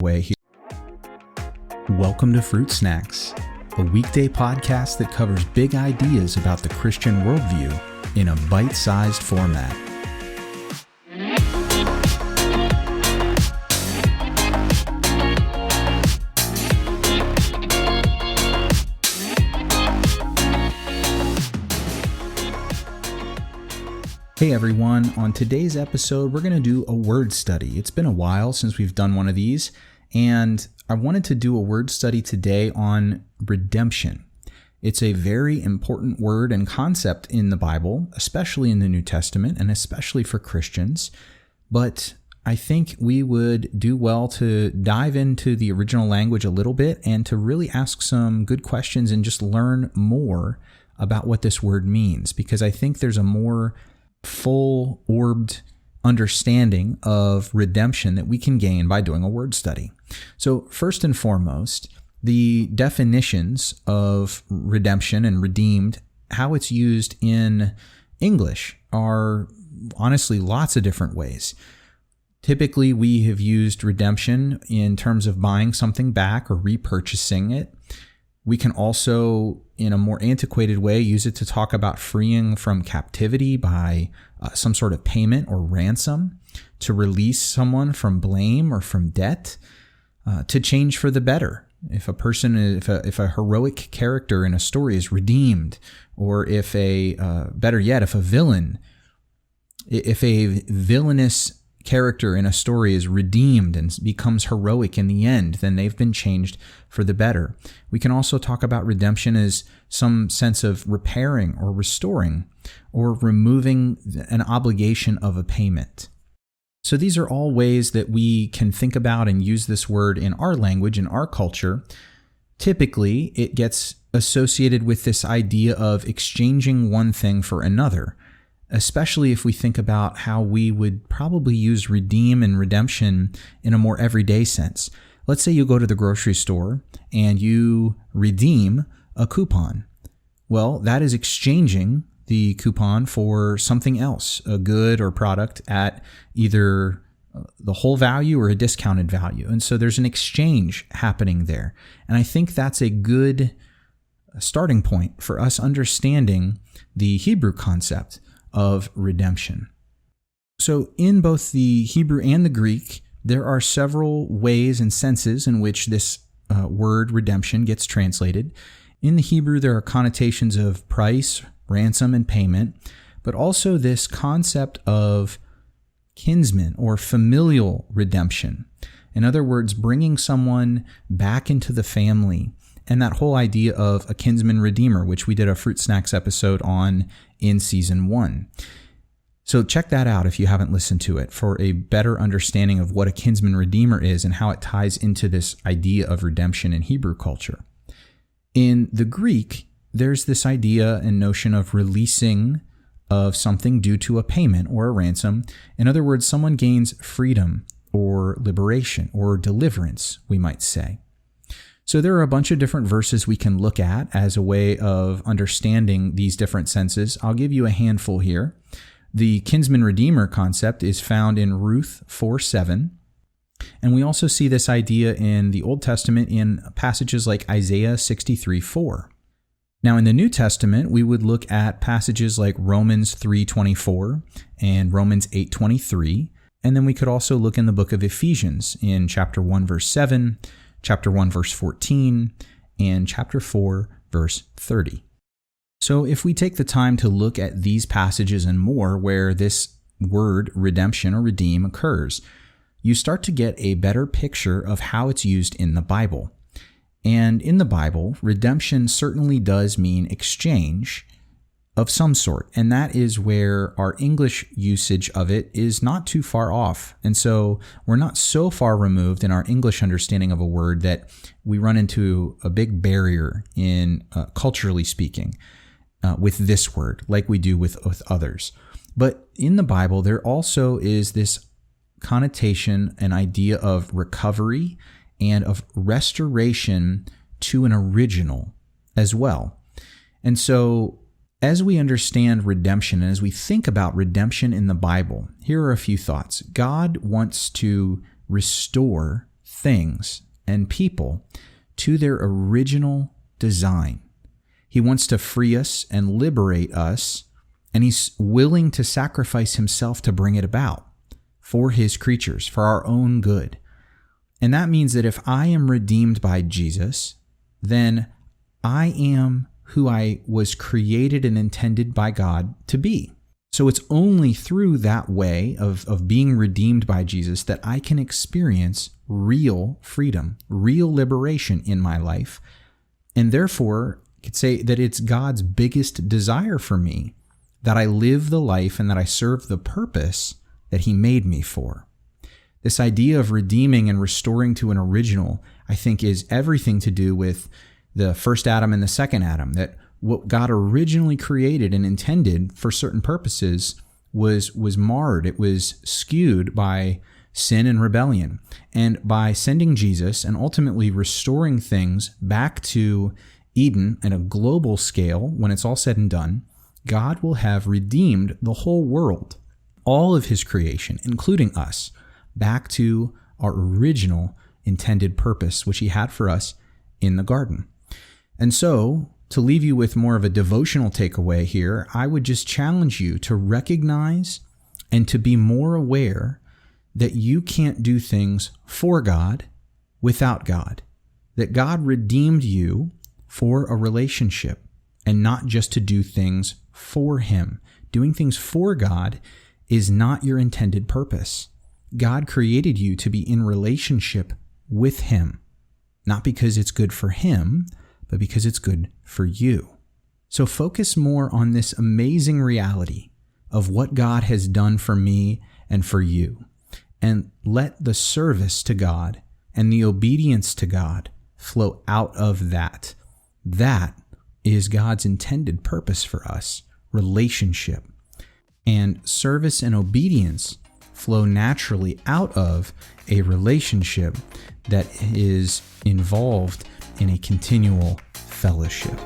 Way here. Welcome to Fruit Snacks, a weekday podcast that covers big ideas about the Christian worldview in a bite-sized format. Hey everyone, on today's episode, we're going to do a word study. It's been a while since we've done one of these, and I wanted to do a word study today on redemption. It's a very important word and concept in the Bible, especially in the New Testament, and especially for Christians. But I think we would do well to dive into the original language a little bit and to really ask some good questions and just learn more about what this word means, because I think there's a more full-orbed understanding of redemption that we can gain by doing a word study. So first and foremost, the definitions of redemption and redeemed, how it's used in English, are honestly lots of different ways. Typically, we have used redemption in terms of buying something back or repurchasing it. We can also, in a more antiquated way, use it to talk about freeing from captivity by some sort of payment or ransom, to release someone from blame or from debt, to change for the better. If a heroic character in a story is redeemed, or if better yet, if a villainous character in a story is redeemed and becomes heroic in the end, then they've been changed for the better. We can also talk about redemption as some sense of repairing or restoring or removing an obligation of a payment. So these are all ways that we can think about and use this word in our language, in our culture. Typically, it gets associated with this idea of exchanging one thing for another, especially if we think about how we would probably use redeem and redemption in a more everyday sense. Let's say you go to the grocery store and you redeem a coupon. Well, that is exchanging the coupon for something else, a good or product at either the whole value or a discounted value. And so there's an exchange happening there. And I think that's a good starting point for us understanding the Hebrew concept of redemption. So in both the Hebrew and the Greek, there are several ways and senses in which this word redemption gets translated. In the Hebrew, there are connotations of price, ransom, and payment, but also this concept of kinsman or familial redemption. In other words, bringing someone back into the family, and that whole idea of a kinsman redeemer, which we did a Fruit Snacks episode on in season 1. So check that out if you haven't listened to it for a better understanding of what a kinsman redeemer is and how it ties into this idea of redemption in Hebrew culture. In the Greek, there's this idea and notion of releasing of something due to a payment or a ransom. In other words, someone gains freedom or liberation or deliverance, we might say. So there are a bunch of different verses we can look at as a way of understanding these different senses. I'll give you a handful here. The kinsman redeemer concept is found in Ruth 4:7. And we also see this idea in the Old Testament in passages like Isaiah 63:4. Now in the New Testament, we would look at passages like Romans 3:24 and Romans 8:23. And then we could also look in the book of Ephesians in chapter 1, verse 7, chapter 1, verse 14, and chapter 4, verse 30. So if we take the time to look at these passages and more where this word redemption or redeem occurs, you start to get a better picture of how it's used in the Bible. And in the Bible, redemption certainly does mean exchange of some sort, and that is where our English usage of it is not too far off. And so we're not so far removed in our English understanding of a word that we run into a big barrier in culturally speaking with this word, like we do with others. But in the Bible, there also is this connotation, an idea of recovery and of restoration to an original as well. And so as we understand redemption and as we think about redemption in the Bible, here are a few thoughts. God wants to restore things and people to their original design. He wants to free us and liberate us, and he's willing to sacrifice himself to bring it about for his creatures, for our own good. And that means that if I am redeemed by Jesus, then I am who I was created and intended by God to be. So it's only through that way of being redeemed by Jesus that I can experience real freedom, real liberation in my life. And therefore, I could say that it's God's biggest desire for me that I live the life and that I serve the purpose that he made me for. This idea of redeeming and restoring to an original, I think, is everything to do with the first Adam and the second Adam, that what God originally created and intended for certain purposes was marred. It was skewed by sin and rebellion. And by sending Jesus and ultimately restoring things back to Eden at a global scale, when it's all said and done, God will have redeemed the whole world, all of his creation, including us, back to our original intended purpose, which he had for us in the garden. And so, to leave you with more of a devotional takeaway here, I would just challenge you to recognize and to be more aware that you can't do things for God without God, that God redeemed you for a relationship and not just to do things for him. Doing things for God is not your intended purpose. God created you to be in relationship with him, not because it's good for him, but because it's good for you. So focus more on this amazing reality of what God has done for me and for you, and let the service to God and the obedience to God flow out of that. That is God's intended purpose for us, relationship. And service and obedience flow naturally out of a relationship that is involved in a continual fellowship.